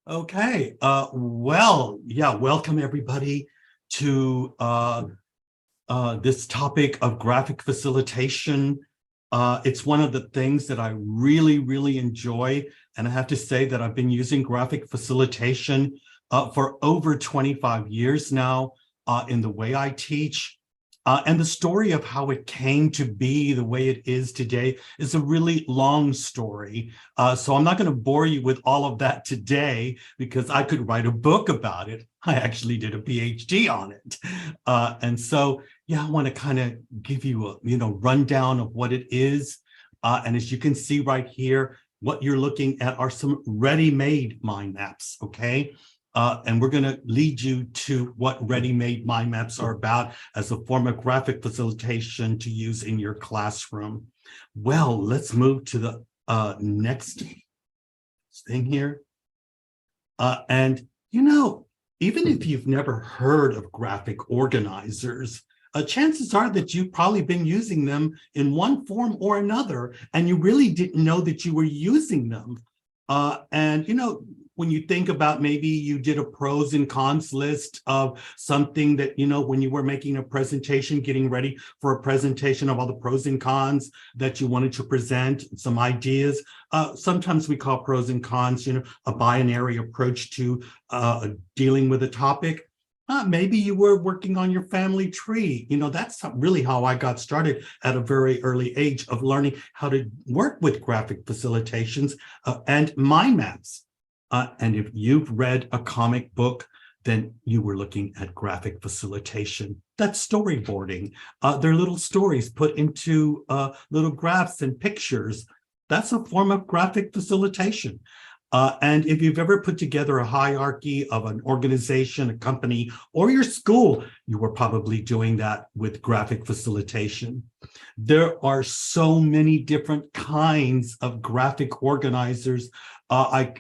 Okay, welcome everybody to this topic of graphic facilitation. It's one of the things that I really enjoy, and I have to say that I've been using graphic facilitation for over 25 years now in the way I teach. And the story of how it came to be the way it is today is a really long story. So I'm not going to bore you with all of that today because I could write a book about it. I actually did a PhD on it. And so, I want to kind of give you a rundown of what it is. And as you can see right here, what you're looking at are some ready-made mind maps, okay? And we're going to lead you to what ready-made mind maps are about as a form of graphic facilitation to use in your classroom. Well, let's move to the next thing here. And even if you've never heard of graphic organizers, chances are that you've probably been using them in one form or another, and you really didn't know that you were using them. When you think about maybe you did a pros and cons list of something that, when you were making a presentation, getting ready for a presentation of all the pros and cons that you wanted to present, some ideas. Sometimes we call pros and cons, a binary approach to dealing with a topic. Maybe you were working on your family tree. That's really how I got started at a very early age of learning how to work with graphic facilitations and mind maps. And if you've read a comic book, then you were looking at graphic facilitation. That's storyboarding. They're little stories put into little graphs and pictures. That's a form of graphic facilitation. And if you've ever put together a hierarchy of an organization, a company, or your school, you were probably doing that with graphic facilitation. There are so many different kinds of graphic organizers. I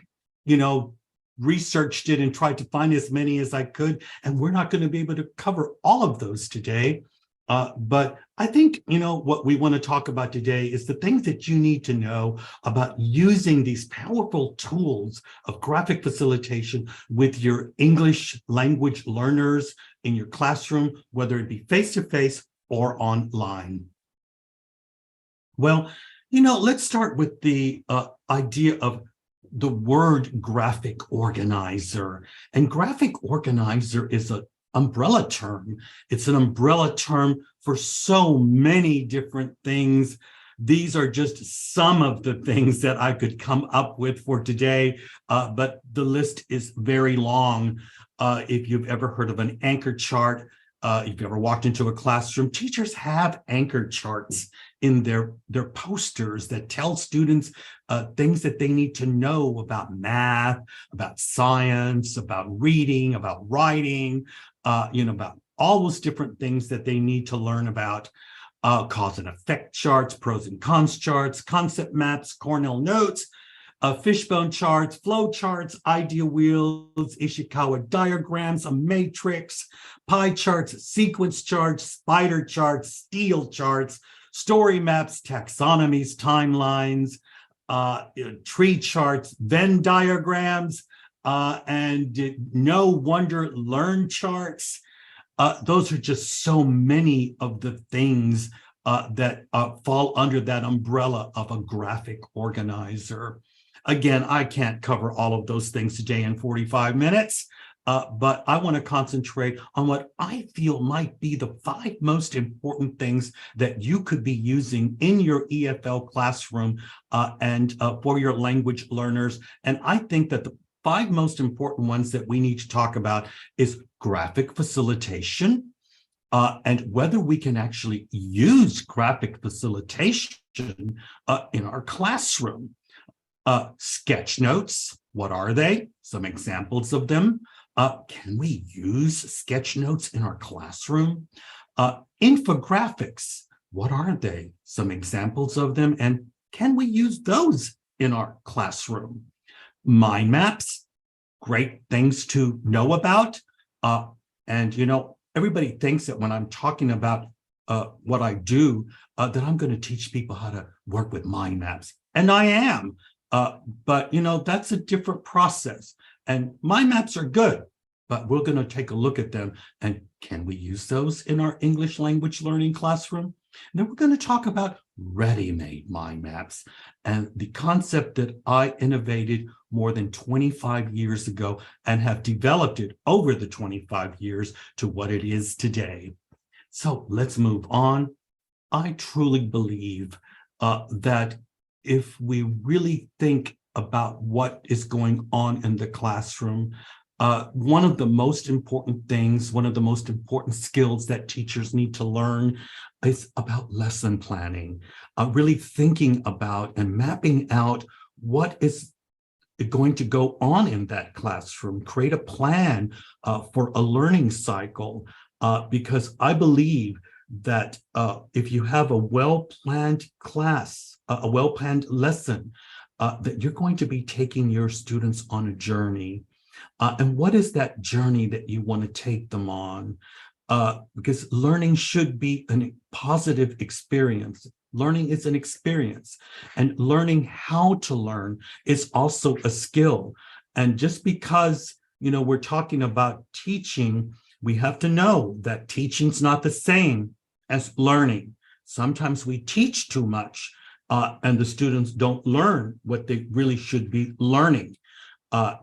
researched it and tried to find as many as I could, and we're not going to be able to cover all of those today. But I think, what we want to talk about today is the things that you need to know about using these powerful tools of graphic facilitation with your English language learners in your classroom, whether it be face-to-face or online. Well, let's start with the idea of the word graphic organizer. And graphic organizer is an umbrella term. It's an umbrella term for so many different things. These are just some of the things that I could come up with for today, but the list is very long. If you've ever heard of an anchor chart, if you've ever walked into a classroom, teachers have anchor charts in their posters that tell students things that they need to know about math, about science, about reading, about writing, about all those different things that they need to learn about. Cause and effect charts, pros and cons charts, concept maps, Cornell notes, fishbone charts, flow charts, idea wheels, Ishikawa diagrams, a matrix, pie charts, sequence charts, spider charts, steel charts, story maps, taxonomies, timelines, tree charts, Venn diagrams, and no wonder learn charts. Those are just so many of the things that fall under that umbrella of a graphic organizer. Again, I can't cover all of those things today in 45 minutes, but I want to concentrate on what I feel might be the 5 most important things that you could be using in your EFL classroom and for your language learners. And I think that the 5 most important ones that we need to talk about is graphic facilitation, and whether we can actually use graphic facilitation in our classroom. Sketch notes, what are they? Some examples of them. Can we use sketch notes in our classroom? Infographics, what are they? Some examples of them, and can we use those in our classroom? Mind maps, great things to know about. And everybody thinks that when I'm talking about what I do, that I'm going to teach people how to work with mind maps. And I am. But, that's a different process. And mind maps are good, but we're going to take a look at them. And can we use those in our English language learning classroom? And then we're going to talk about ready-made mind maps and the concept that I innovated more than 25 years ago and have developed it over the 25 years to what it is today. So let's move on. I truly believe that if we really think about what is going on in the classroom, one of the most important things, one of the most important skills that teachers need to learn is about lesson planning, really thinking about and mapping out what is going to go on in that classroom, create a plan for a learning cycle, because I believe that if you have a well-planned class, a well-planned lesson, that you're going to be taking your students on a journey. And what is that journey that you want to take them on? Because learning should be a positive experience. Learning is an experience, and learning how to learn is also a skill. And just because, we're talking about teaching, we have to know that teaching's not the same as learning. Sometimes we teach too much, and the students don't learn what they really should be learning.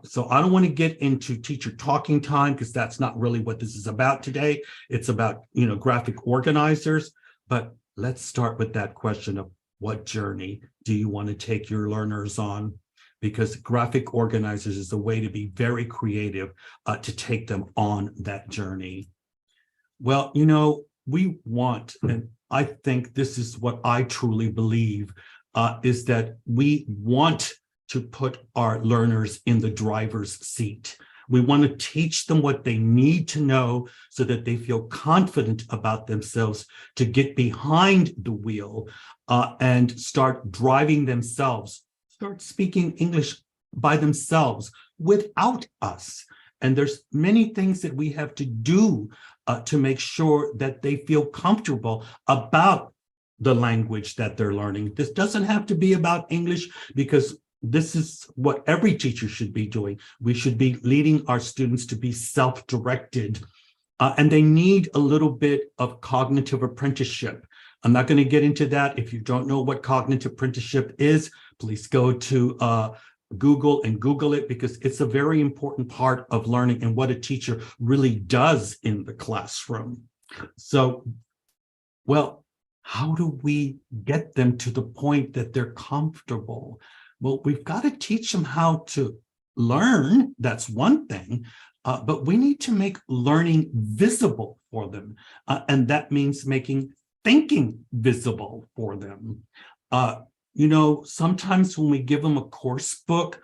So I don't want to get into teacher talking time, because that's not really what this is about today. It's about, graphic organizers. But let's start with that question of what journey do you want to take your learners on? Because graphic organizers is a way to be very creative to take them on that journey. Well, we want, and I think this is what I truly believe, is that we want to put our learners in the driver's seat. We want to teach them what they need to know so that they feel confident about themselves to get behind the wheel and start driving themselves, start speaking English by themselves without us. And there's many things that we have to do to make sure that they feel comfortable about the language that they're learning. This doesn't have to be about English, because this is what every teacher should be doing. We should be leading our students to be self-directed, and they need a little bit of cognitive apprenticeship. I'm not going to get into that. If you don't know what cognitive apprenticeship is, please go to Google and Google it, because it's a very important part of learning and what a teacher really does in the classroom. So, well, how do we get them to the point that they're comfortable? Well, we've got to teach them how to learn. That's one thing, but we need to make learning visible for them. And that means making thinking visible for them. Sometimes when we give them a course book,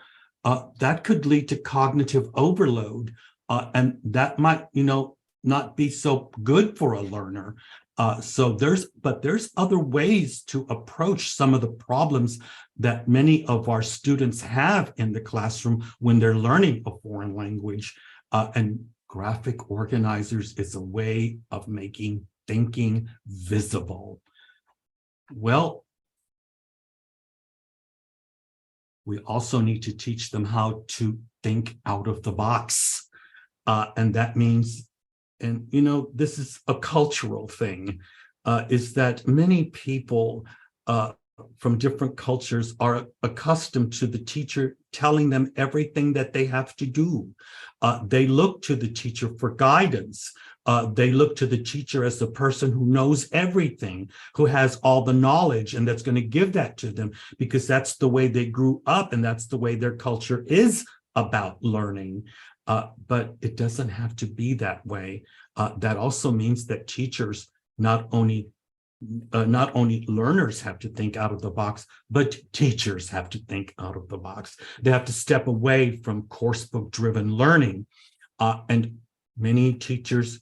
that could lead to cognitive overload, and that might, not be so good for a learner. So there's other ways to approach some of the problems that many of our students have in the classroom when they're learning a foreign language. And graphic organizers is a way of making thinking visible. Well, we also need to teach them how to think out of the box. And that means, and this is a cultural thing, is that many people from different cultures are accustomed to the teacher telling them everything that they have to do. They look to the teacher for guidance. They look to the teacher as the person who knows everything, who has all the knowledge, and that's going to give that to them, because that's the way they grew up and that's the way their culture is about learning. But it doesn't have to be that way. That also means that teachers, not only learners have to think out of the box, but teachers have to think out of the box. They have to step away from course book driven learning. And many teachers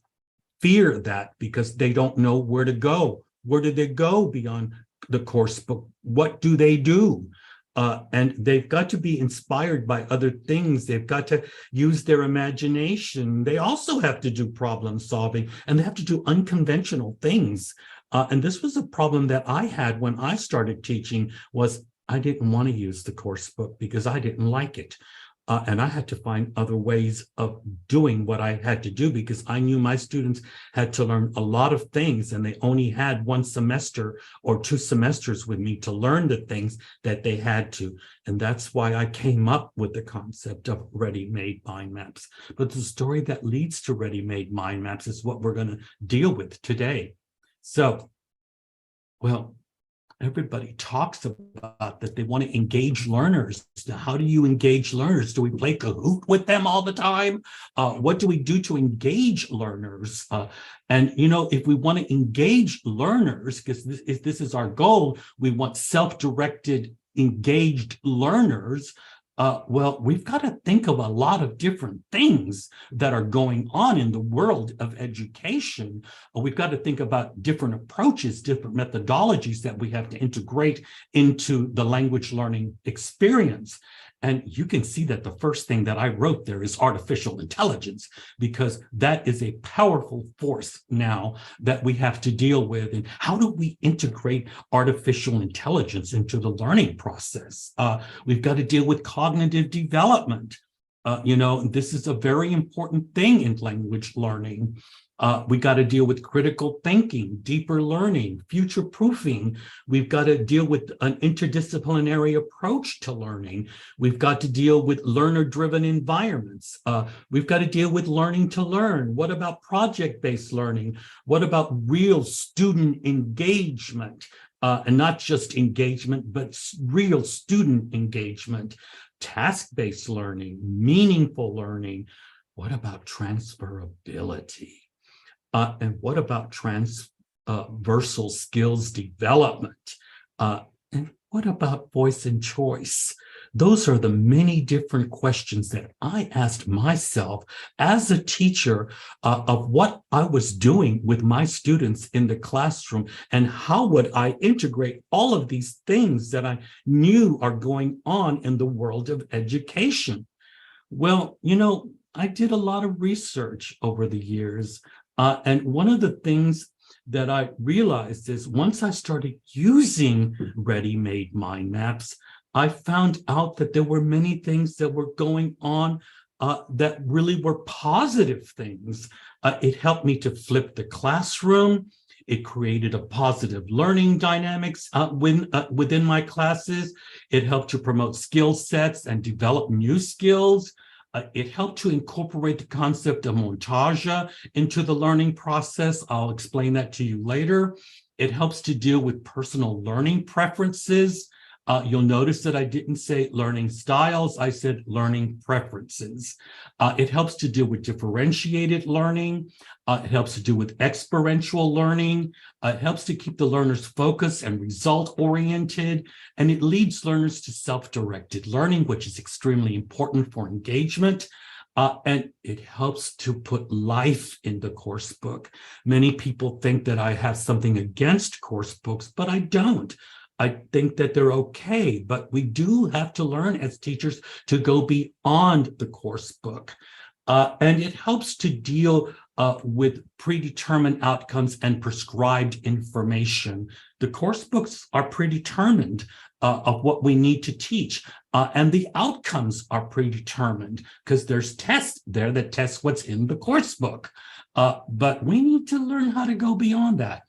fear that because they don't know where to go. Where do they go beyond the course book? What do they do? And they've got to be inspired by other things. They've got to use their imagination. They also have to do problem solving, and they have to do unconventional things. And this was a problem that I had when I started teaching, was I didn't want to use the course book because I didn't like it. And I had to find other ways of doing what I had to do because I knew my students had to learn a lot of things and they only had 1 semester or 2 semesters with me to learn the things that they had to. And that's why I came up with the concept of ready-made mind maps. But the story that leads to ready-made mind maps is what we're going to deal with today. So, well, everybody talks about that they want to engage learners. Now, how do you engage learners? Do we play Kahoot with them all the time? What do we do to engage learners? And, you know, if we want to engage learners, because if this is our goal, we want self-directed, engaged learners. Well, we've got to think of a lot of different things that are going on in the world of education. We've got to think about different approaches, different methodologies that we have to integrate into the language learning experience. And you can see that the first thing that I wrote there is artificial intelligence, because that is a powerful force now that we have to deal with. And how do we integrate artificial intelligence into the learning process? We've got to deal with cognitive development. You know, this is a very important thing in language learning. We got to deal with critical thinking, deeper learning, future proofing. We've got to deal with an interdisciplinary approach to learning. We've got to deal with learner-driven environments. We've got to deal with learning to learn. What about project-based learning? What about real student engagement? And not just engagement, but real student engagement, task-based learning, meaningful learning. What about transferability? And what about transversal skills development? And what about voice and choice? Those are the many different questions that I asked myself as a teacher of what I was doing with my students in the classroom, and how would I integrate all of these things that I knew are going on in the world of education. Well, you know, I did a lot of research over the years. And one of the things that I realized is once I started using ready-made mind maps, I found out that there were many things that were going on that really were positive things. It helped me to flip the classroom. It created a positive learning dynamics within my classes. It helped to promote skill sets and develop new skills. It helped to incorporate the concept of montage into the learning process. I'll explain that to you later. It helps to deal with personal learning preferences. You'll notice that I didn't say learning styles, I said learning preferences. It helps to deal with differentiated learning. It helps to do with experiential learning. It helps to keep the learners focused and result-oriented, and it leads learners to self-directed learning, which is extremely important for engagement. And it helps to put life in the course book. Many people think that I have something against course books, but I don't. I think that they're okay, but we do have to learn as teachers to go beyond the course book. And it helps to deal with predetermined outcomes and prescribed information. The course books are predetermined of what we need to teach, and the outcomes are predetermined because there's tests there that test what's in the course book. But we need to learn how to go beyond that.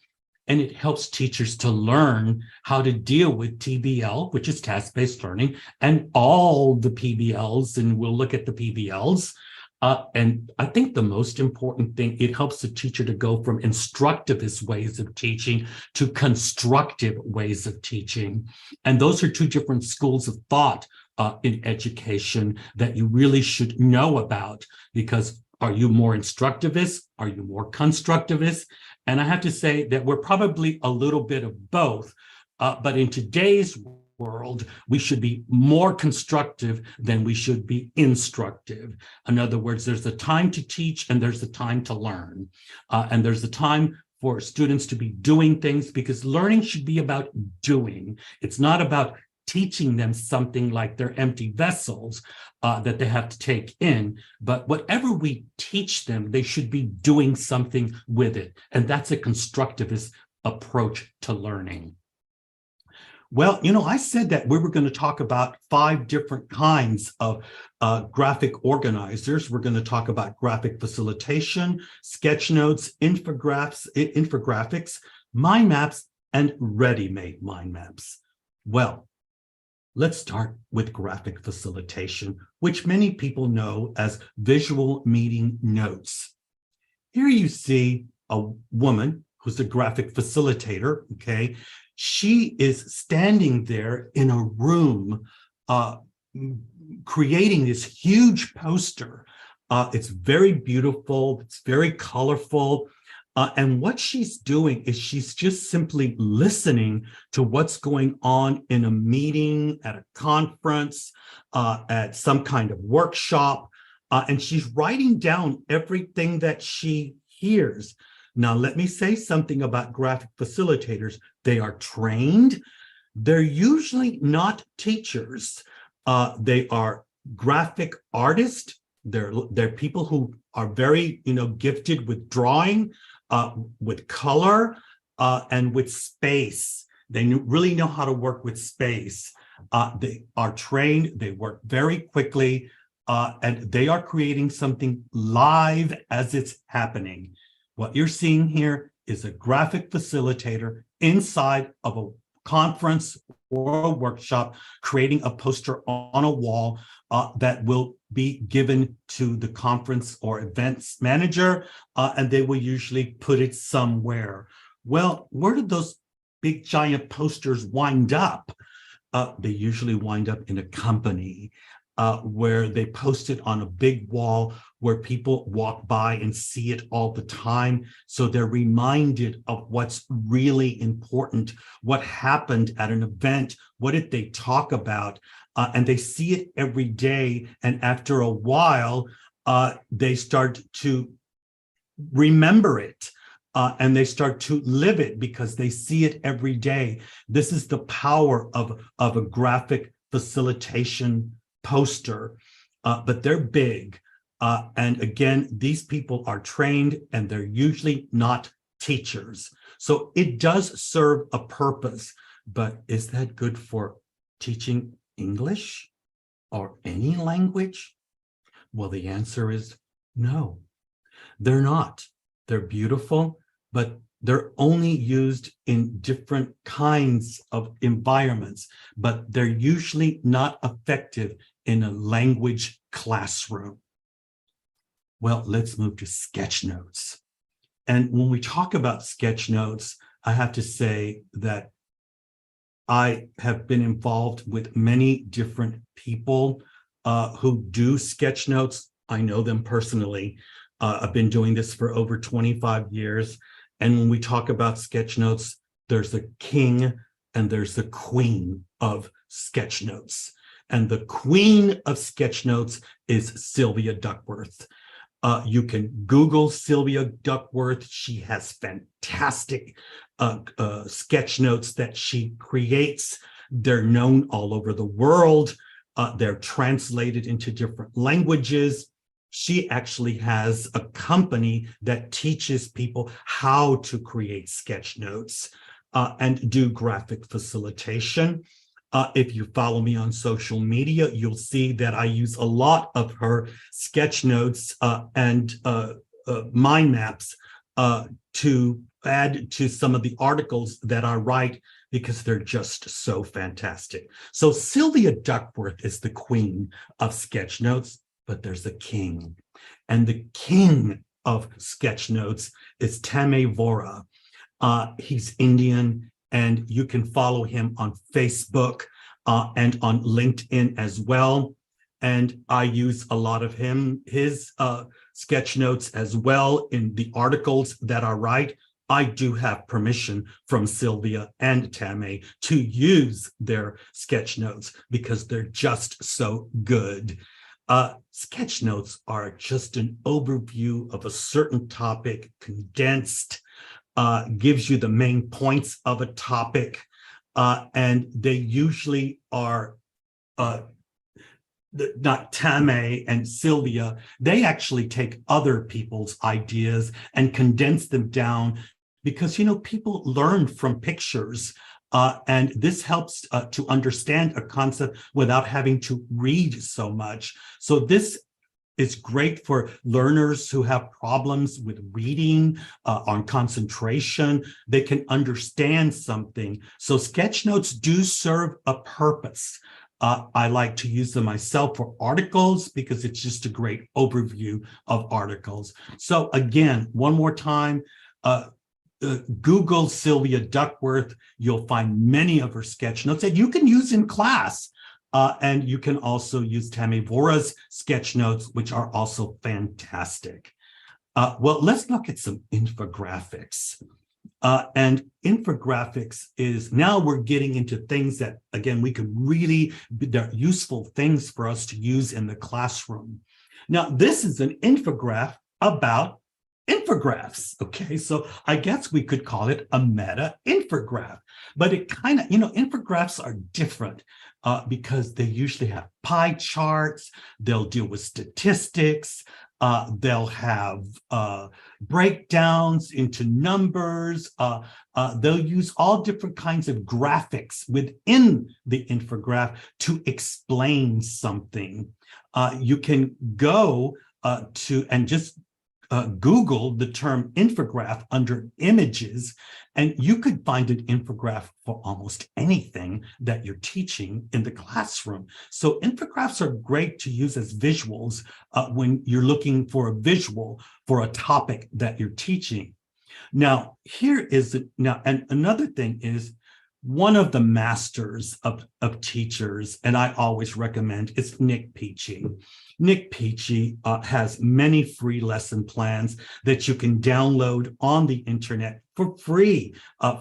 And it helps teachers to learn how to deal with TBL, which is task-based learning, and all the PBLs, and we'll look at the PBLs. And I think the most important thing, it helps the teacher to go from instructivist ways of teaching to constructive ways of teaching. And those are two different schools of thought in education that you really should know about, because are you more instructivist? Are you more constructivist? And I have to say that we're probably a little bit of both, but in today's world, we should be more constructive than we should be instructive. In other words, there's a time to teach and there's a time to learn. And there's a time for students to be doing things, because learning should be about doing. It's not about teaching them something like they're empty vessels that they have to take in. But whatever we teach them, they should be doing something with it. And that's a constructivist approach to learning. Well, I said that we were going to talk about 5 different kinds of graphic organizers. We're going to talk about graphic facilitation, sketch notes, infographics, mind maps, and ready-made mind maps. Well, let's start with graphic facilitation, which many people know as visual meeting notes. Here you see a woman who's a graphic facilitator, okay? She is standing there in a room creating this huge poster. It's very beautiful, it's very colorful. And what she's doing is she's just simply listening to what's going on in a meeting, at a conference, at some kind of workshop, and she's writing down everything that she hears. Now, let me say something about graphic facilitators. They are trained. They're usually not teachers. They are graphic artists. They're people who are very, gifted with drawing, with color, and with space. They really know how to work with space. They are trained. They work very quickly, and they are creating something live as it's happening. What you're seeing here is a graphic facilitator inside of a conference or a workshop, creating a poster on a wall that will be given to the conference or events manager, and they will usually put it somewhere. Well, where did those big giant posters wind up? They usually wind up in a company where they post it on a big wall where people walk by and see it all the time. So they're reminded of what's really important, what happened at an event, what did they talk about, and they see it every day. And after a while, they start to remember it. And they start to live it because they see it every day. This is the power of a graphic facilitation poster, but they're big. And again, these people are trained and they're usually not teachers. So it does serve a purpose, but is that good for teaching English or any language? Well, the answer is no, they're not. They're beautiful, but they're only used in different kinds of environments, but they're usually not effective in a language classroom. Well, let's move to sketch notes. And when we talk about sketch notes, I have to say that I have been involved with many different people who do sketch notes. I know them personally. I've been doing this for over 25 years. And when we talk about sketch notes, there's the king and there's the queen of sketch notes. And the queen of sketch notes is Sylvia Duckworth. You can Google Sylvia Duckworth. She has fantastic sketch notes that she creates. They're known all over the world. They're translated into different languages. She actually has a company that teaches people how to create sketch notes and do graphic facilitation. If you follow me on social media, you'll see that I use a lot of her sketch notes and mind maps to add to some of the articles that I write because they're just so fantastic. So Sylvia Duckworth is the queen of sketch notes, but there's a king. And the king of sketch notes is Tame Vora. He's Indian, and you can follow him on Facebook and on LinkedIn as well. And I use a lot of his sketch notes as well in the articles that I write. I do have permission from Sylvia and Tame to use their sketch notes because they're just so good. Sketch notes are just an overview of a certain topic, condensed, gives you the main points of a topic, and they usually are not Tame and Sylvia. They actually take other people's ideas and condense them down because, people learn from pictures. And this helps to understand a concept without having to read so much. So this is great for learners who have problems with reading, on concentration. They can understand something. So sketch notes do serve a purpose. I like to use them myself for articles because it's just a great overview of articles. So again, one more time, Google Sylvia Duckworth. You'll find many of her sketch notes that you can use in class. And you can also use Tammy Vora's sketch notes, which are also fantastic. Well, let's look at some infographics. And infographics is, now we're getting into things that, again, we could really, they're useful things for us to use in the classroom. Now, this is an infograph about infographics. Okay, so I guess we could call it a meta infograph, but it kind of, infographics are different because they usually have pie charts, they'll deal with statistics, they'll have breakdowns into numbers, they'll use all different kinds of graphics within the infograph to explain something. You can go to and just Google the term infograph under images, and you could find an infograph for almost anything that you're teaching in the classroom. So infographics are great to use as visuals when you're looking for a visual for a topic that you're teaching. Now, and another thing is, one of the masters of teachers, and I always recommend, is Nick Peachy. Nick Peachy has many free lesson plans that you can download on the internet for free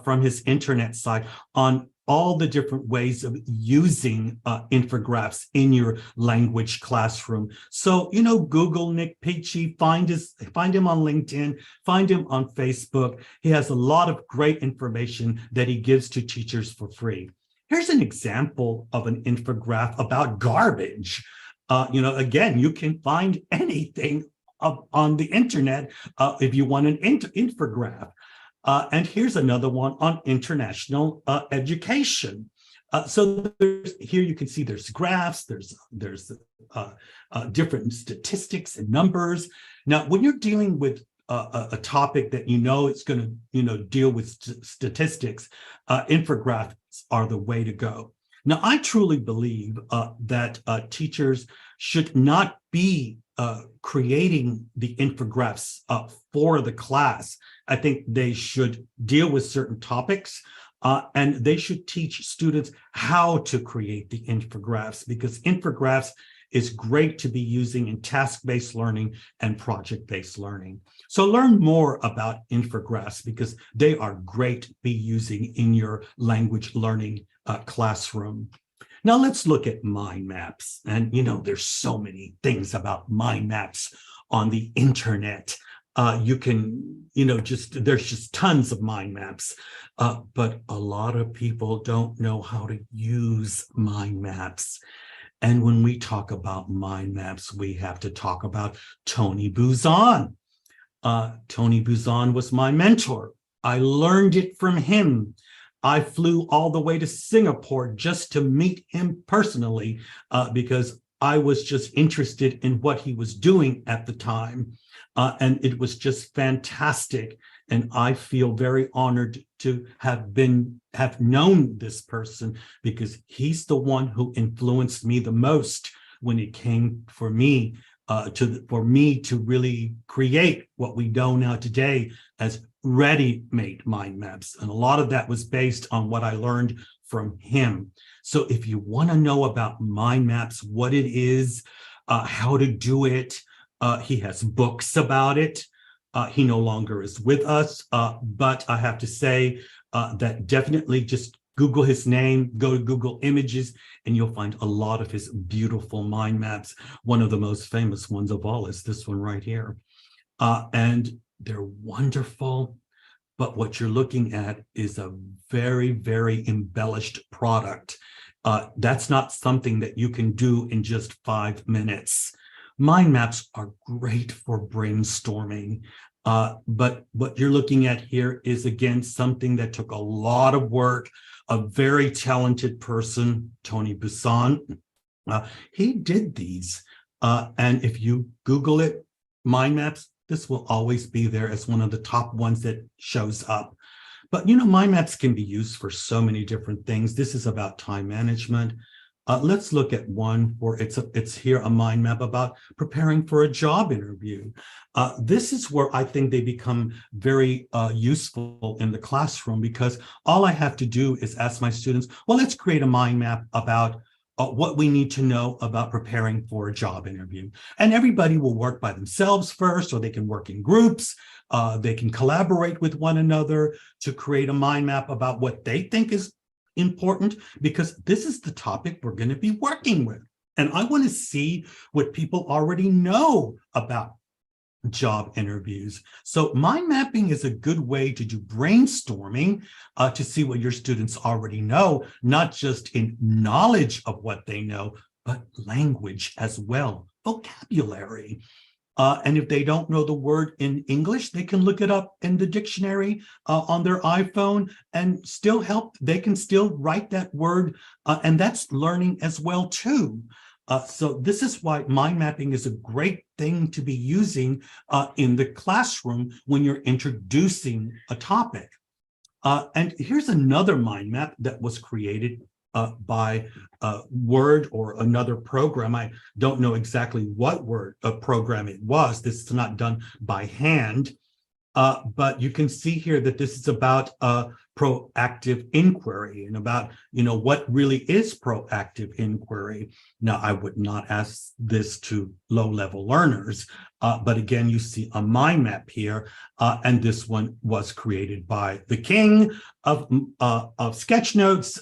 from his internet site on all the different ways of using infographics in your language classroom. So, Google Nick Peachy, find him on LinkedIn, find him on Facebook. He has a lot of great information that he gives to teachers for free. Here's an example of an infograph about garbage. Again, you can find anything on the internet if you want an infograph. And here's another one on international education. So here you can see there's graphs, there's different statistics and numbers. Now, when you're dealing with a topic that it's going to deal with statistics, infographics are the way to go. Now, I truly believe that teachers should not be creating the infographics for the class. I think they should deal with certain topics and they should teach students how to create the infographics, because infographics is great to be using in task-based learning and project-based learning. So learn more about infographics because they are great to be using in your language learning classroom. Now let's look at mind maps. And there's so many things about mind maps on the internet. You can, there's just tons of mind maps, but a lot of people don't know how to use mind maps. And when we talk about mind maps, we have to talk about Tony Buzan. Tony Buzan was my mentor. I learned it from him. I flew all the way to Singapore just to meet him personally because I was just interested in what he was doing at the time. And it was just fantastic. And I feel very honored to have known this person because he's the one who influenced me the most when it came for me to really create what we know now today as ready-made mind maps. And a lot of that was based on what I learned from him. So if you want to know about mind maps, what it is, how to do it, he has books about it. He no longer is with us, but I have to say that definitely just Google his name, go to Google Images, and you'll find a lot of his beautiful mind maps. One of the most famous ones of all is this one right here. And they're wonderful, but what you're looking at is a very, very embellished product. That's not something that you can do in just 5 minutes. Mind maps are great for brainstorming. But what you're looking at here is, again, something that took a lot of work. A very talented person, Tony Busan, he did these. And if you Google it, mind maps, this will always be there as one of the top ones that shows up. But, mind maps can be used for so many different things. This is about time management. Let's look at one where it's here, a mind map about preparing for a job interview. This is where I think they become very useful in the classroom, because all I have to do is ask my students, well, let's create a mind map about what we need to know about preparing for a job interview. And everybody will work by themselves first, or they can work in groups. They can collaborate with one another to create a mind map about what they think is important, because this is the topic we're going to be working with. And I want to see what people already know about job interviews. So mind mapping is a good way to do brainstorming, to see what your students already know, not just in knowledge of what they know, but language as well, vocabulary. And if they don't know the word in English, they can look it up in the dictionary on their iPhone and still help. They can still write that word, and that's learning as well too. So this is why mind mapping is a great thing to be using in the classroom when you're introducing a topic. And here's another mind map that was created by Word or another program. I don't know exactly what program it was. This is not done by hand, but you can see here that this is about proactive inquiry and about, what really is proactive inquiry. Now, I would not ask this to low-level learners, but again, you see a mind map here, and this one was created by the king of sketchnotes,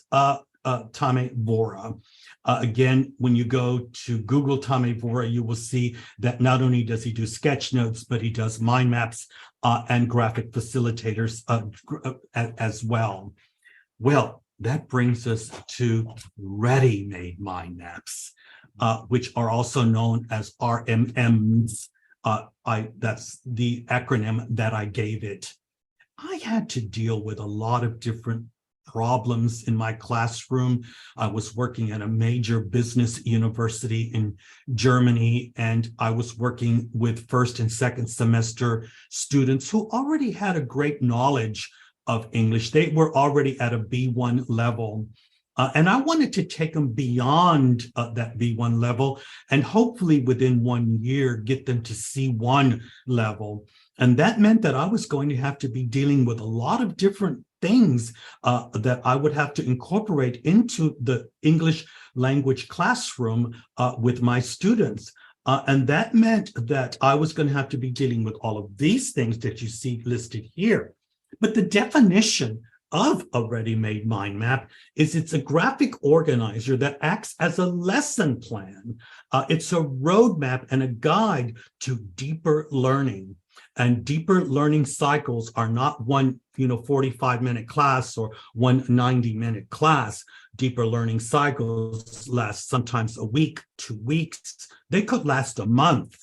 Tame Vora. Again, when you go to Google Tame Vora, you will see that not only does he do sketch notes, but he does mind maps and graphic facilitators as well. Well, that brings us to ready-made mind maps, which are also known as RMMs. That's the acronym that I gave it. I had to deal with a lot of different problems in my classroom. I was working at a major business university in Germany, and I was working with first and second semester students who already had a great knowledge of English. They were already at a B1 level. And I wanted to take them beyond that B1 level and hopefully within 1 year get them to C1 level. And that meant that I was going to have to be dealing with a lot of different things that I would have to incorporate into the English language classroom with my students. And that meant that I was going to have to be dealing with all of these things that you see listed here. But the definition of a ready-made mind map is it's a graphic organizer that acts as a lesson plan. It's a roadmap and a guide to deeper learning. And deeper learning cycles are not one 45-minute class or one 90-minute class. Deeper learning cycles last sometimes a week, 2 weeks. They could last a month,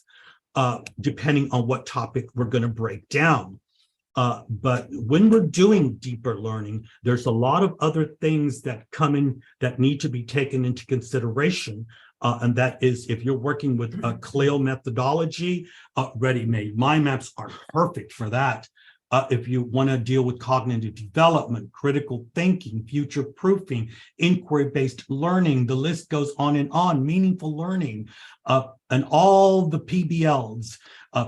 depending on what topic we're going to break down. But when we're doing deeper learning, there's a lot of other things that come in that need to be taken into consideration. And that is, if you're working with a CLIL methodology, ready-made mind maps are perfect for that. If you want to deal with cognitive development, critical thinking, future proofing, inquiry-based learning, the list goes on, meaningful learning, and all the PBLs,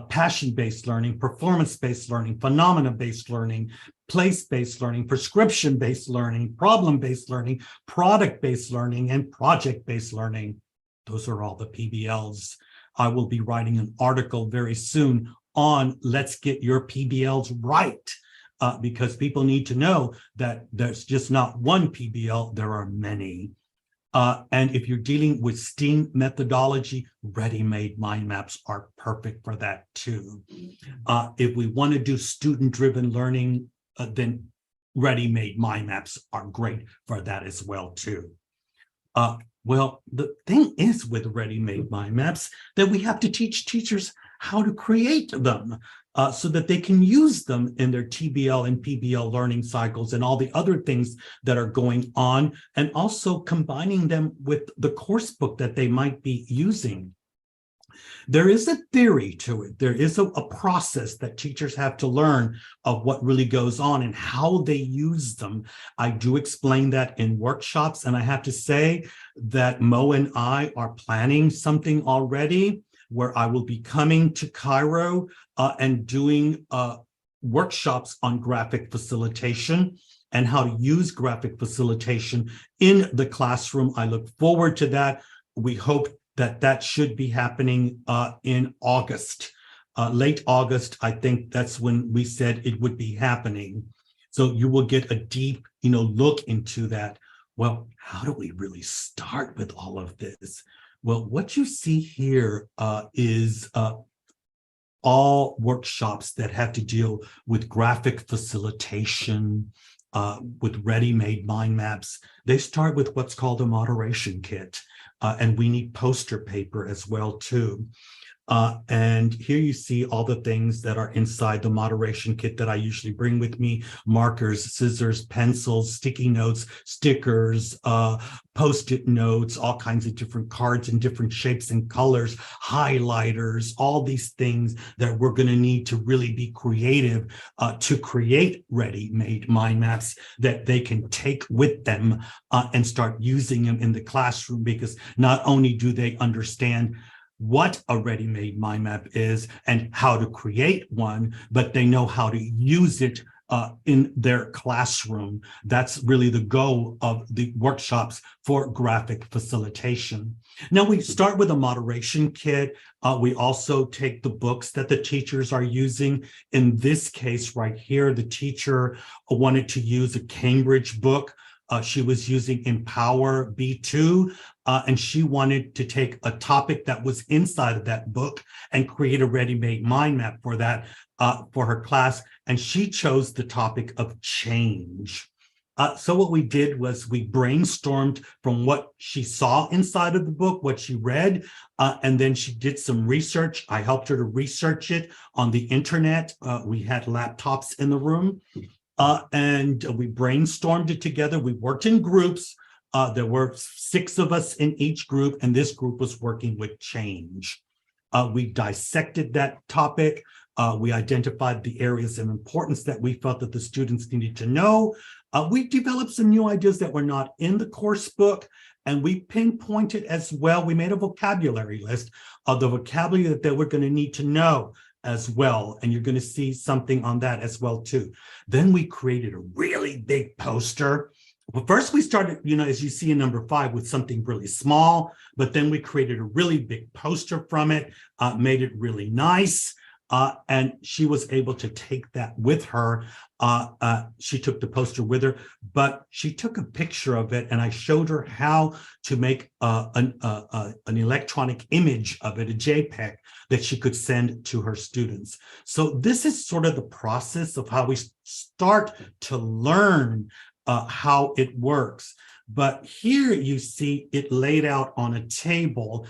passion-based learning, performance-based learning, phenomena-based learning, place-based learning, prescription-based learning, problem-based learning, product-based learning, and project-based learning. Those are all the PBLs. I will be writing an article very soon on let's get your PBLs right, because people need to know that there's just not one PBL, there are many. And if you're dealing with STEAM methodology, ready-made mind maps are perfect for that too. If we want to do student-driven learning, then ready-made mind maps are great for that as well too. Well, the thing is with ready-made mind maps that we have to teach teachers how to create them. so that they can use them in their TBL and PBL learning cycles and all the other things that are going on, and also combining them with the course book that they might be using. There is a theory to it. There is a process that teachers have to learn of what really goes on and how they use them. I do explain that in workshops, and I have to say that Mo and I are planning something already where I will be coming to Cairo and doing workshops on graphic facilitation and how to use graphic facilitation in the classroom. I look forward to that. We hope that should be happening in August, late August. I think that's when we said it would be happening. So you will get a deep, look into that. Well, how do we really start with all of this? Well, what you see here is all workshops that have to deal with graphic facilitation, with ready-made mind maps. They start with what's called a moderation kit. And we need poster paper as well, too. And here you see all the things that are inside the moderation kit that I usually bring with me: markers, scissors, pencils, sticky notes, stickers, Post-it notes, all kinds of different cards in different shapes and colors, highlighters, all these things that we're going to need to really be creative to create ready-made mind maps that they can take with them and start using them in the classroom, because not only do they understand what a ready-made mind map is and how to create one, but they know how to use it in their classroom. That's really the goal of the workshops for graphic facilitation. Now, we start with a moderation kit. We also take the books that the teachers are using. In this case right here, the teacher wanted to use a Cambridge book. She was using Empower B2, and she wanted to take a topic that was inside of that book and create a ready-made mind map for that, for her class. And she chose the topic of change. So what we did was we brainstormed from what she saw inside of the book, what she read, and then she did some research. I helped her to research it on the internet. We had laptops in the room. And we brainstormed it together. We worked in groups. There were 6 of us in each group, and this group was working with change. We dissected that topic. We identified the areas of importance that we felt that the students needed to know. We developed some new ideas that were not in the course book, and we pinpointed as well. We made a vocabulary list of the vocabulary that they were going to need to know as well, and you're going to see something on that as well too. Then we created a really big poster. Well, first we started, as you see in number 5, with something really small, but then we created a really big poster from it, made it really nice, and she was able to take that with her. She took the poster with her, but she took a picture of it, and I showed her how to make an electronic image of it, a JPEG, that she could send to her students. So this is sort of the process of how we start to learn how it works. But here you see it laid out on a table.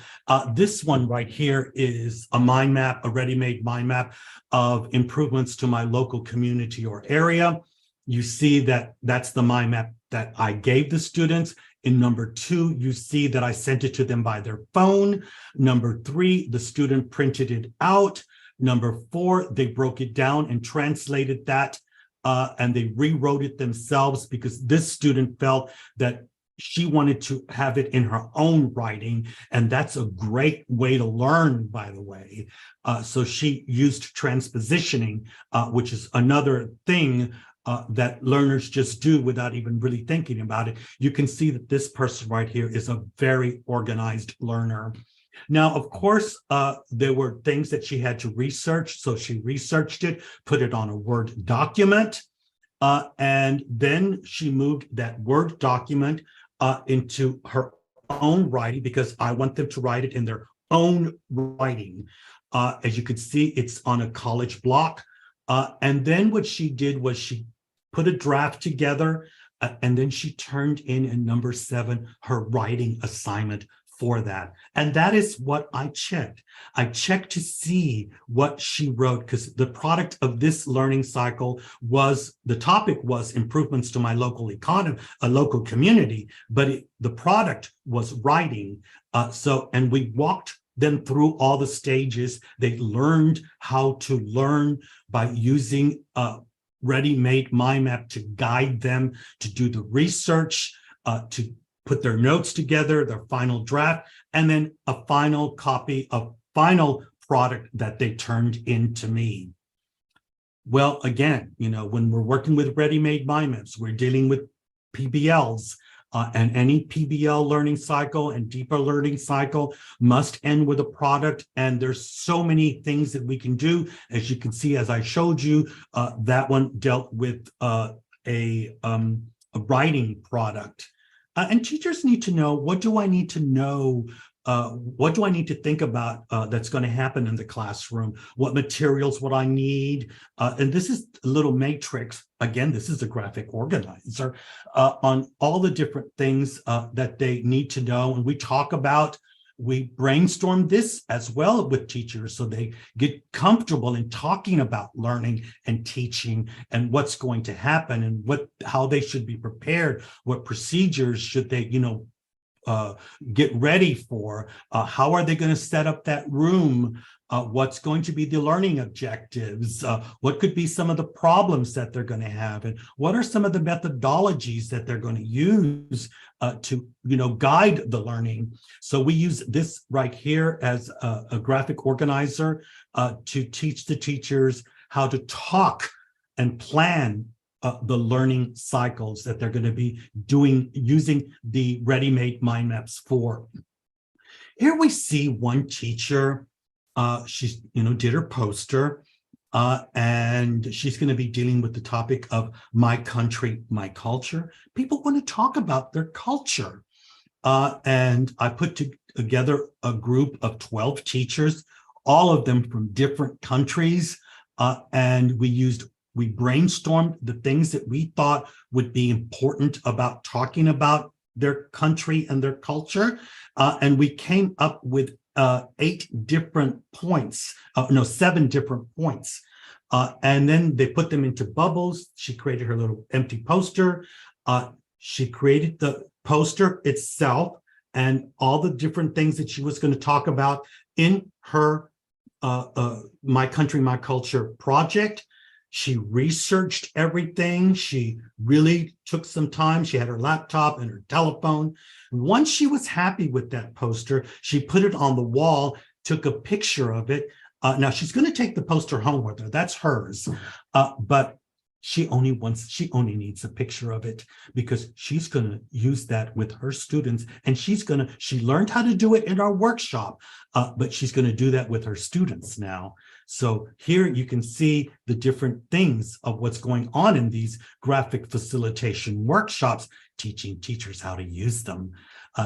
This one right here is a mind map, a ready-made mind map of improvements to my local community or area. You see that that's the mind map that I gave the students. In number 2, you see that I sent it to them by their phone. Number 3, the student printed it out. Number 4, they broke it down and translated that, and they rewrote it themselves, because this student felt that she wanted to have it in her own writing, and that's a great way to learn, by the way. So she used transpositioning, which is another thing that learners just do without even really thinking about it. You can see that this person right here is a very organized learner. Now, of course, there were things that she had to research. So she researched it, put it on a Word document, and then she moved that Word document into her own writing, because I want them to write it in their own writing. As you can see, it's on a college block. And then what she did was she put a draft together, and then she turned in number 7, her writing assignment for that. And that is what I checked. I checked to see what she wrote, because the product of this learning cycle was, the topic was improvements to my local economy, a local community, but the product was writing. And we walked them through all the stages. They learned how to learn by using ready-made mind map to guide them to do the research, to put their notes together, their final draft, and then a final copy of final product that they turned in to me. Well, again, when we're working with ready-made mind maps, we're dealing with PBLs, and any PBL learning cycle and deeper learning cycle must end with a product. And there's so many things that we can do. As you can see, as I showed you, that one dealt with a writing product. And teachers need to know, what do I need to know? What do I need to think about that's going to happen in the classroom? What materials would I need? And this is a little matrix. Again, this is a graphic organizer on all the different things that they need to know. And we brainstorm this as well with teachers so they get comfortable in talking about learning and teaching and what's going to happen and how they should be prepared, what procedures should they, get ready for, how are they going to set up that room, what's going to be the learning objectives, what could be some of the problems that they're going to have, and what are some of the methodologies that they're going to use to guide the learning. So we use this right here as a graphic organizer to teach the teachers how to talk and plan the learning cycles that they're going to be doing using the ready-made mind maps for. Here we see one teacher. She's did her poster, and she's going to be dealing with the topic of my country, my culture. People want to talk about their culture, and I put together a group of 12 teachers, all of them from different countries, and we brainstormed the things that we thought would be important about talking about their country and their culture. And we came up with 7 different points. And then they put them into bubbles. She created her little empty poster. She created the poster itself and all the different things that she was going to talk about in her My Country, My Culture project. She researched everything. She really took some time. She had her laptop and her telephone. Once she was happy with that poster, she put it on the wall, took a picture of it. Now she's going to take the poster home with her. That's hers. But she only needs a picture of it because she's going to use that with her students. And she learned how to do it in our workshop, but she's going to do that with her students now. So here you can see the different things of what's going on in these graphic facilitation workshops, teaching teachers how to use them.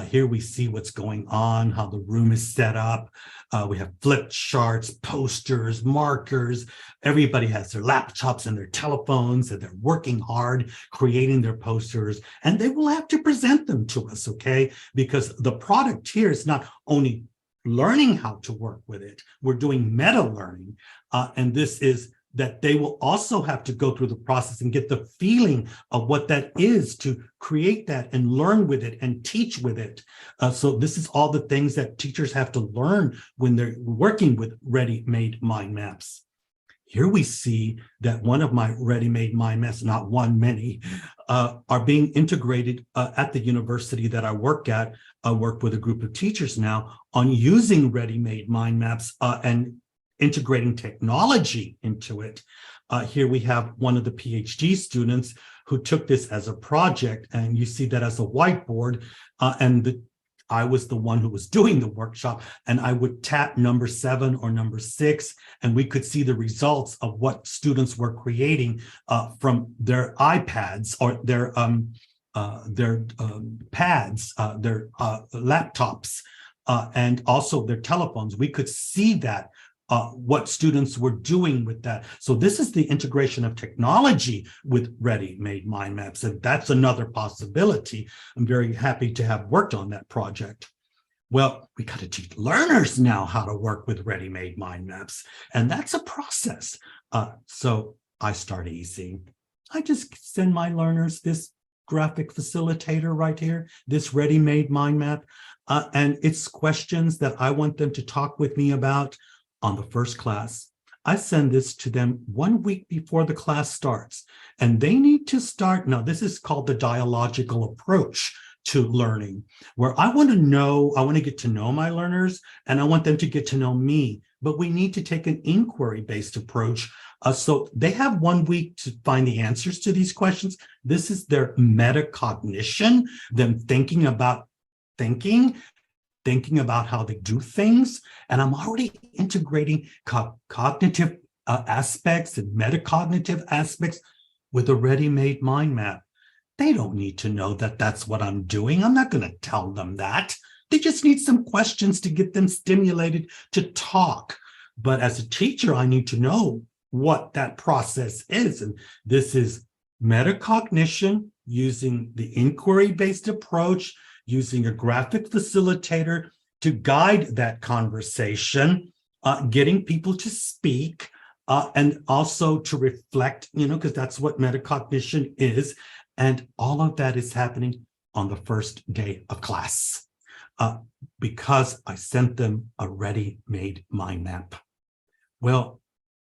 Here we see what's going on, how the room is set up. We have flip charts, posters, markers. Everybody has their laptops and their telephones, and they're working hard creating their posters, and they will have to present them to us, okay? Because the product here is not only learning how to work with it, we're doing meta learning, and this is that they will also have to go through the process and get the feeling of what that is to create that and learn with it and teach with it. So this is all the things that teachers have to learn when they're working with ready-made mind maps. Here we see that one of my ready-made mind maps, not one, many, are being integrated at the university that I work at. I work with a group of teachers now on using ready-made mind maps and integrating technology into it. Here we have one of the PhD students who took this as a project, and you see that as a whiteboard, I was the one who was doing the workshop, and I would tap number 7 or number 6, and we could see the results of what students were creating from their iPads or their pads, their laptops, and also their telephones. We could see that what students were doing with that. So this is the integration of technology with ready-made mind maps, and that's another possibility. I'm very happy to have worked on that project. Well, we got to teach learners now how to work with ready-made mind maps, and that's a process. So I start easy. I just send my learners this graphic facilitator right here, this ready-made mind map, and it's questions that I want them to talk with me about on the first class. I send this to them 1 week before the class starts, and they need to start. Now, this is called the dialogical approach to learning, where I want to get to know my learners, and I want them to get to know me. But we need to take an inquiry-based approach. So they have 1 week to find the answers to these questions. This is their metacognition, them thinking about how they do things. And I'm already integrating cognitive aspects and metacognitive aspects with a ready-made mind map. They don't need to know that that's what I'm doing. I'm not going to tell them that. They just need some questions to get them stimulated to talk. But as a teacher, I need to know what that process is. And this is metacognition using the inquiry-based approach, using a graphic facilitator to guide that conversation, getting people to speak, and also to reflect, because that's what metacognition is. And all of that is happening on the first day of class because I sent them a ready-made mind map. Well,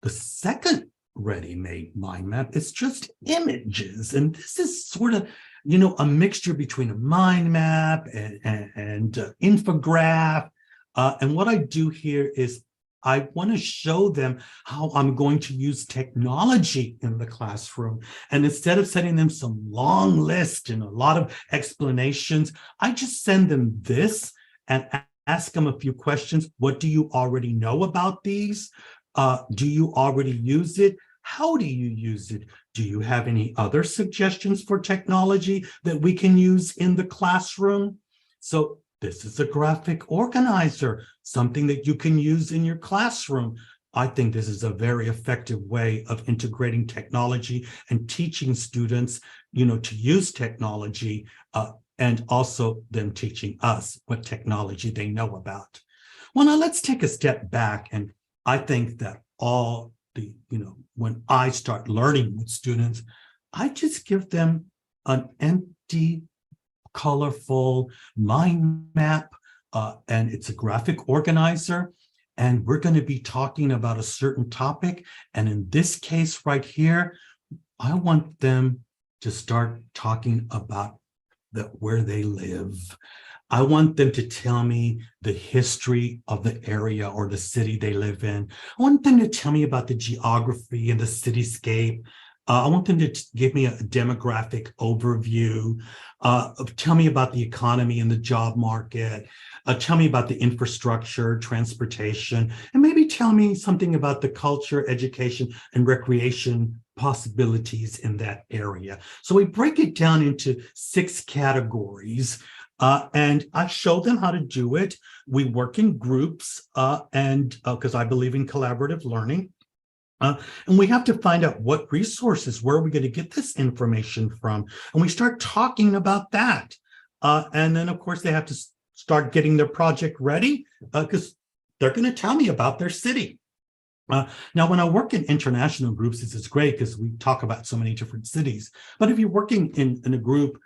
the second ready-made mind map is just images. And this is sort of, a mixture between a mind map and infograph. And what I do here is I want to show them how I'm going to use technology in the classroom. And instead of sending them some long list and a lot of explanations, I just send them this and ask them a few questions. What do you already know about these? Do you already use it? How do you use it? Do you have any other suggestions for technology that we can use in the classroom? So this is a graphic organizer, something that you can use in your classroom. I think this is a very effective way of integrating technology and teaching students, to use technology, and also them teaching us what technology they know about. Well, now let's take a step back. And I think that when I start learning with students, I just give them an empty, colorful mind map, and it's a graphic organizer, and we're going to be talking about a certain topic. And in this case right here, I want them to start talking about where they live. I want them to tell me the history of the area or the city they live in. I want them to tell me about the geography and the cityscape. I want them to give me a demographic overview, tell me about the economy and the job market, tell me about the infrastructure, transportation, and maybe tell me something about the culture, education, and recreation possibilities in that area. So we break it down into 6 categories, and I show them how to do it. We work in groups, and because I believe in collaborative learning. And we have to find out what resources, where are we going to get this information from? And we start talking about that. And then, of course, they have to start getting their project ready because they're going to tell me about their city. Now, when I work in international groups, this is great because we talk about so many different cities. But if you're working in a group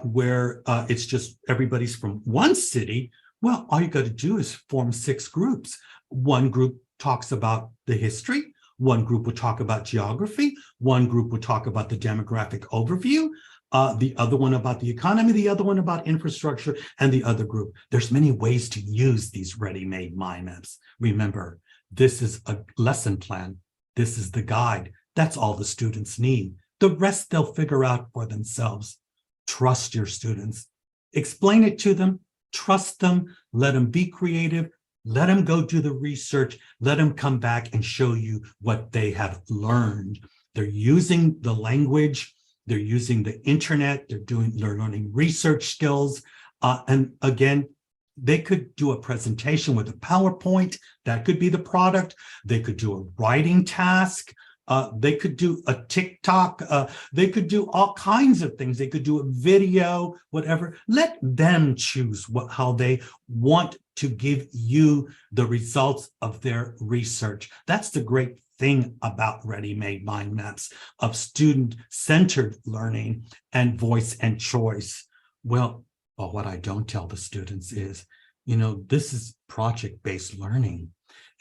where it's just everybody's from one city, well, all you got to do is form 6 groups. One group talks about the history. One group would talk about geography. One group would talk about the demographic overview. The other one about the economy, the other one about infrastructure, and the other group. There's many ways to use these ready-made mind maps. Remember, this is a lesson plan. This is the guide. That's all the students need. The rest they'll figure out for themselves. Trust your students. Explain it to them. Trust them. Let them be creative. Let them go do the research. Let them come back and show you what they have learned. They're using the language. They're using the internet. They're learning research skills. And again, they could do a presentation with a PowerPoint. That could be the product. They could do a writing task. They could do a TikTok. They could do all kinds of things. They could do a video, whatever. Let them choose how they want to give you the results of their research. That's the great thing about ready-made mind maps of student-centered learning and voice and choice. Well, what I don't tell the students is, this is project-based learning,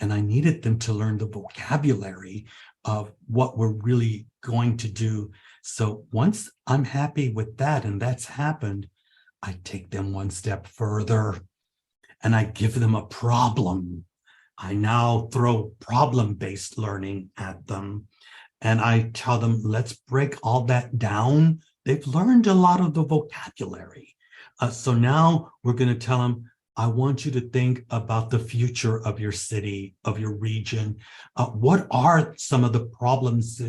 and I needed them to learn the vocabulary of what we're really going to do. So once I'm happy with that, and that's happened, I take them one step further and I give them a problem. I now throw problem-based learning at them, and I tell them, let's break all that down. They've learned a lot of the vocabulary. So now we're going to tell them, I want you to think about the future of your city, of your region. What are some of the problems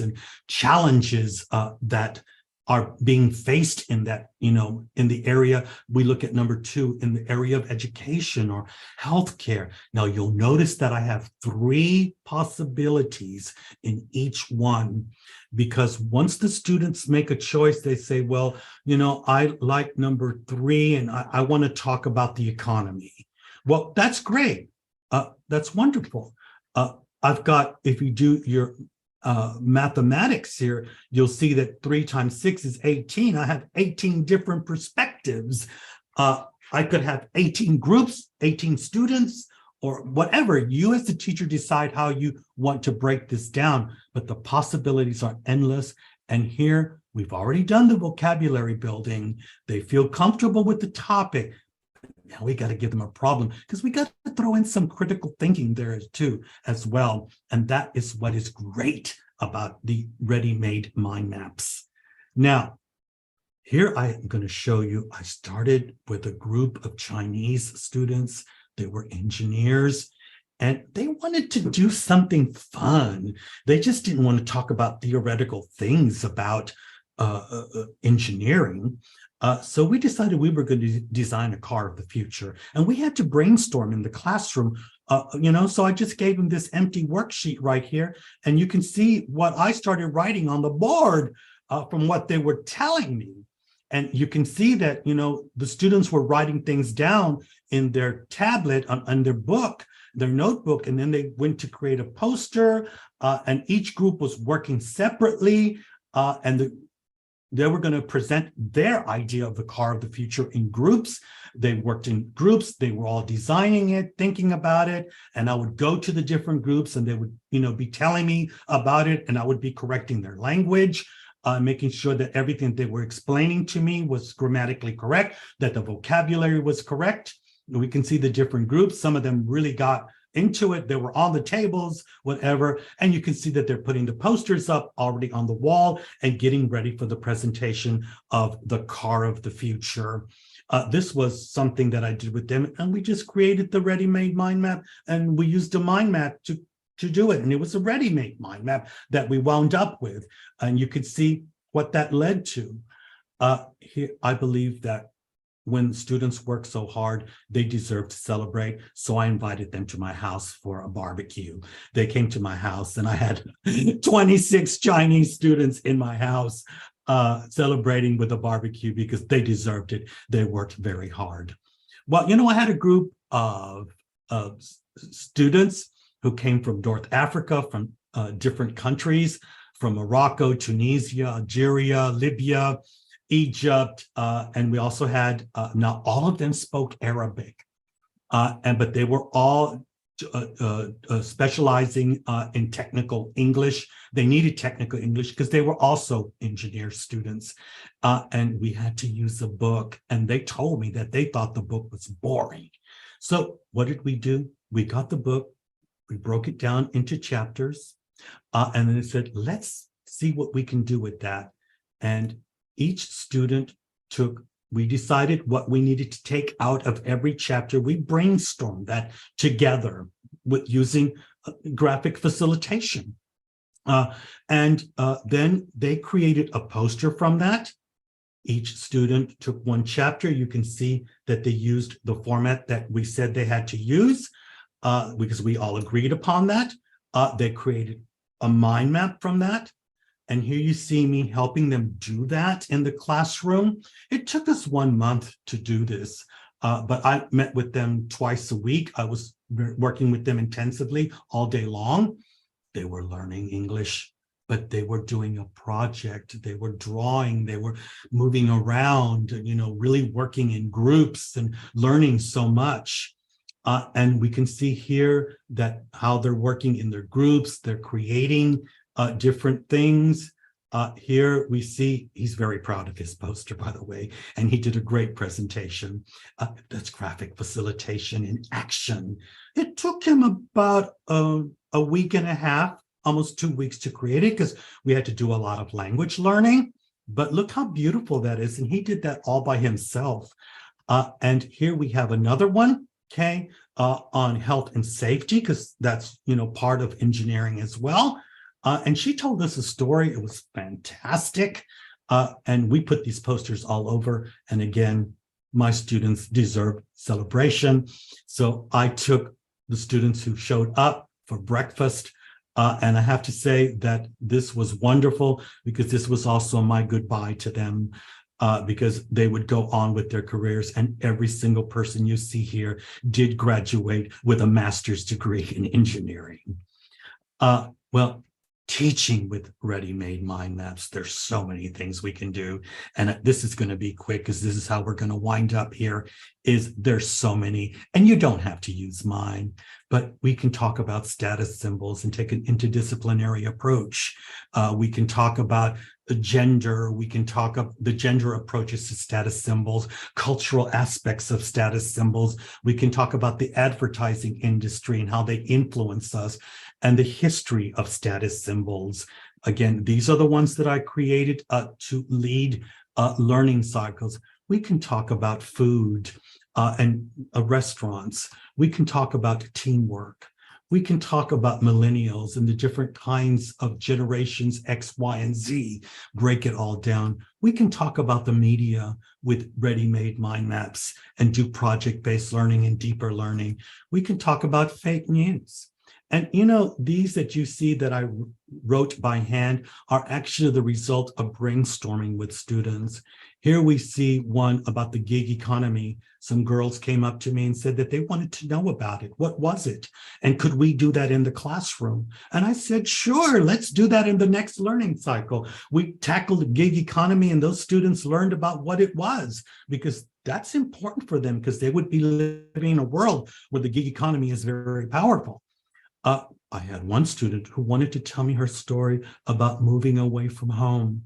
and challenges that are being faced in that, in the area? We look at number 2, in the area of education or healthcare. Now you'll notice that I have 3 possibilities in each one, because once the students make a choice, they say, well, I like number 3 and I want to talk about the economy. Well, that's great. That's wonderful. I've got, if you do your mathematics here, you'll see that 3 times 6 is 18. I have 18 different perspectives. I could have 18 groups, 18 students, or whatever. You as the teacher decide how you want to break this down, but the possibilities are endless. And here we've already done the vocabulary building. They feel comfortable with the topic. Now we got to give them a problem, because we got to throw in some critical thinking there too as well. And that is what is great about the ready-made mind maps. Now, here I am going to show you, I started with a group of Chinese students. They were engineers, and they wanted to do something fun. They just didn't want to talk about theoretical things about engineering. So we decided we were going to design a car of the future, and we had to brainstorm in the classroom. So I just gave them this empty worksheet right here, and you can see what I started writing on the board from what they were telling me. And you can see that, the students were writing things down in their tablet, on their book, their notebook, and then they went to create a poster, and each group was working separately, and they were going to present their idea of the car of the future in groups. They worked in groups. They were all designing it, thinking about it. And I would go to the different groups, and they would, be telling me about it. And I would be correcting their language, making sure that everything they were explaining to me was grammatically correct, that the vocabulary was correct. We can see the different groups. Some of them really got into it. They were on the tables, whatever. And you can see that they're putting the posters up already on the wall and getting ready for the presentation of the car of the future. This was something that I did with them, and we just created the ready-made mind map, and we used a mind map to do it. And it was a ready-made mind map that we wound up with. And you could see what that led to. Here, I believe that when students work so hard, they deserve to celebrate. So I invited them to my house for a barbecue. They came to my house, and I had 26 Chinese students in my house celebrating with a barbecue, because they deserved it. They worked very hard. Well, I had a group of students who came from North Africa, from different countries, from Morocco, Tunisia, Algeria, Libya, Egypt, and we also had, not all of them spoke Arabic, but they were all specializing in technical English. They needed technical English because they were also engineer students, and we had to use a book, and they told me that they thought the book was boring. So what did we do? We got the book, we broke it down into chapters, and then it said, let's see what we can do with that. And each student we decided what we needed to take out of every chapter. We brainstormed that together with using graphic facilitation. And then they created a poster from that. Each student took one chapter. You can see that they used the format that we said they had to use, because we all agreed upon that. They created a mind map from that. And here you see me helping them do that in the classroom. It took us 1 month to do this, but I met with them twice a week. I was working with them intensively all day long. They were learning English, but they were doing a project. They were drawing, they were moving around, really working in groups and learning so much. And we can see here that how they're working in their groups, they're creating different things. Here we see he's very proud of his poster, by the way, and he did a great presentation. That's graphic facilitation in action. It took him about a week and a half, almost 2 weeks to create it because we had to do a lot of language learning. But look how beautiful that is. And he did that all by himself. And here we have another one, okay, on health and safety, because that's, part of engineering as well. And she told us a story. It was fantastic. And we put these posters all over. And again, my students deserve celebration. So I took the students who showed up for breakfast. And I have to say that this was wonderful because this was also my goodbye to them because they would go on with their careers. And every single person you see here did graduate with a master's degree in engineering. Well, teaching with ready-made mind maps, there's so many things we can do. And this is going to be quick because this is how we're going to wind up here, is there's so many, and you don't have to use mine, but we can talk about status symbols and take an interdisciplinary approach. We can talk about the gender, we can talk of the gender approaches to status symbols, cultural aspects of status symbols. We can talk about the advertising industry and how they influence us, and the history of status symbols. Again, these are the ones that I created to lead learning cycles. We can talk about food and restaurants. We can talk about teamwork. We can talk about millennials and the different kinds of generations X, Y, and Z, break it all down. We can talk about the media with ready-made mind maps and do project-based learning and deeper learning. We can talk about fake news. And these that you see that I wrote by hand are actually the result of brainstorming with students. Here we see one about the gig economy. Some girls came up to me and said that they wanted to know about it. What was it? And could we do that in the classroom? And I said, sure, let's do that in the next learning cycle. We tackled the gig economy and those students learned about what it was, because that's important for them because they would be living in a world where the gig economy is very, very powerful. I had one student who wanted to tell me her story about moving away from home.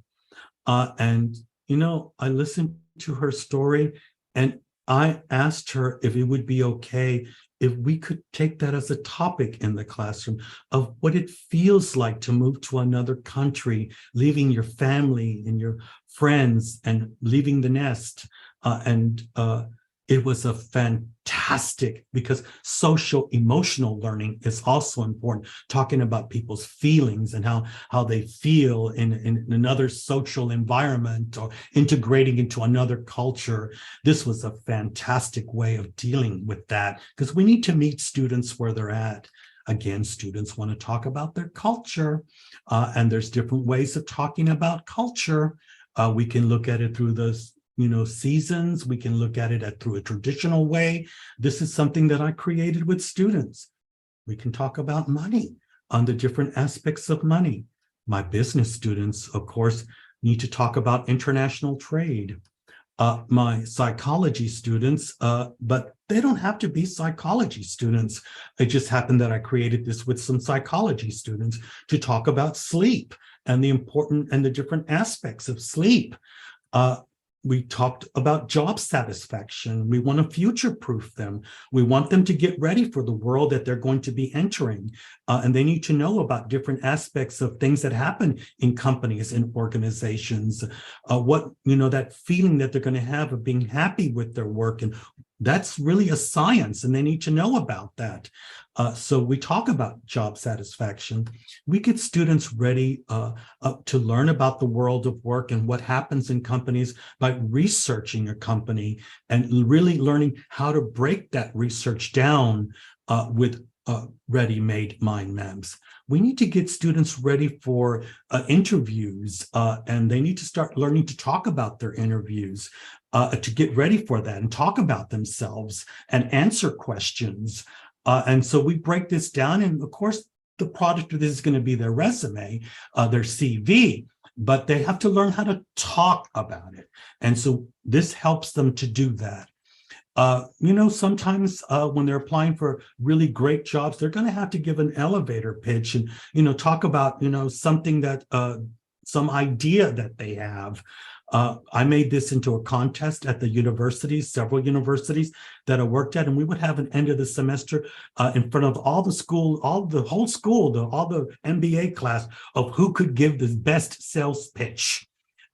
And I listened to her story and I asked her if it would be okay if we could take that as a topic in the classroom of what it feels like to move to another country, leaving your family and your friends and leaving the nest. It was a fantastic, because social emotional learning is also important, talking about people's feelings and how they feel in another social environment or integrating into another culture. This was a fantastic way of dealing with that because we need to meet students where they're at. Again, students want to talk about their culture, and there's different ways of talking about culture. We can look at it through those seasons. We can look at it through a traditional way. This is something that I created with students. We can talk about money, on the different aspects of money. My business students, of course, need to talk about international trade. My psychology students, but they don't have to be psychology students. It just happened that I created this with some psychology students to talk about sleep and the important and the different aspects of sleep. We talked about job satisfaction. We want to future-proof them. We want them to get ready for the world that they're going to be entering. And they need to know about different aspects of things that happen in companies and organizations. That feeling that they're going to have of being happy with their work. And that's really a science, and they need to know about that. So we talk about job satisfaction. We get students ready to learn about the world of work and what happens in companies by researching a company and really learning how to break that research down with ready-made mind maps. We need to get students ready for interviews, and they need to start learning to talk about their interviews, to get ready for that and talk about themselves and answer questions. And so we break this down, and of course, the product of this is going to be their resume, their CV, but they have to learn how to talk about it. And so this helps them to do that. Sometimes when they're applying for really great jobs, they're going to have to give an elevator pitch and, talk about, something that, some idea that they have. I made this into a contest at the universities, several universities that I worked at, and we would have an end of the semester in front of all the school, all the MBA class of who could give the best sales pitch.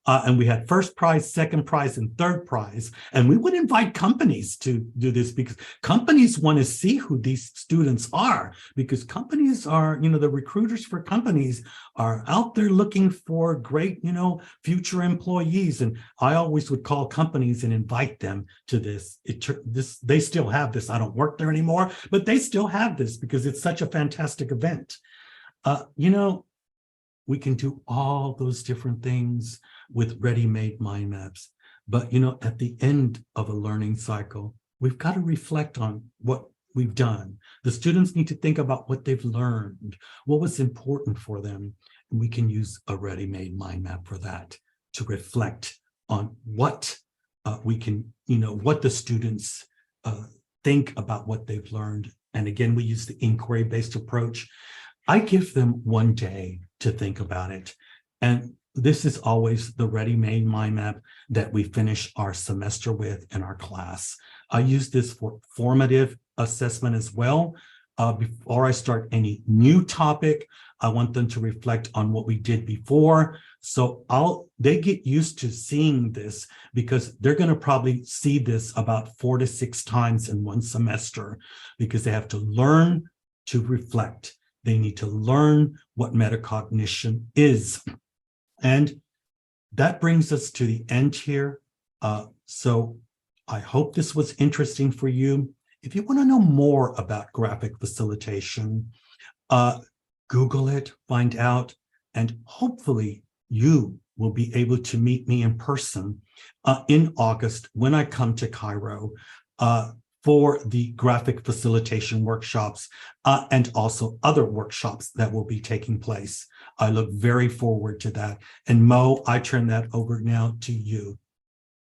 And we had first prize, second prize, and third prize. And we would invite companies to do this because companies want to see who these students are, because companies are, the recruiters for companies are out there looking for great, future employees. And I always would call companies and invite them to this. They still have this. I don't work there anymore, but they still have this because it's such a fantastic event. We can do all those different things with ready-made mind maps. But, at the end of a learning cycle, we've got to reflect on what we've done. The students need to think about what they've learned, what was important for them. And we can use a ready-made mind map for that, to reflect on what we can, what the students think about what they've learned. And again, we use the inquiry-based approach. I give them one day to think about it. And this is always the ready-made mind map that we finish our semester with in our class. I use this for formative assessment as well. Before I start any new topic, I want them to reflect on what we did before. So they get used to seeing this because they're going to probably see this about 4 to 6 times in one semester, because they have to learn to reflect. They need to learn what metacognition is. And that brings us to the end here. So I hope this was interesting for you. If you want to know more about graphic facilitation, Google it, find out, and hopefully you will be able to meet me in person in August when I come to Cairo for the graphic facilitation workshops and also other workshops that will be taking place. I look very forward to that. And Mo, I turn that over now to you.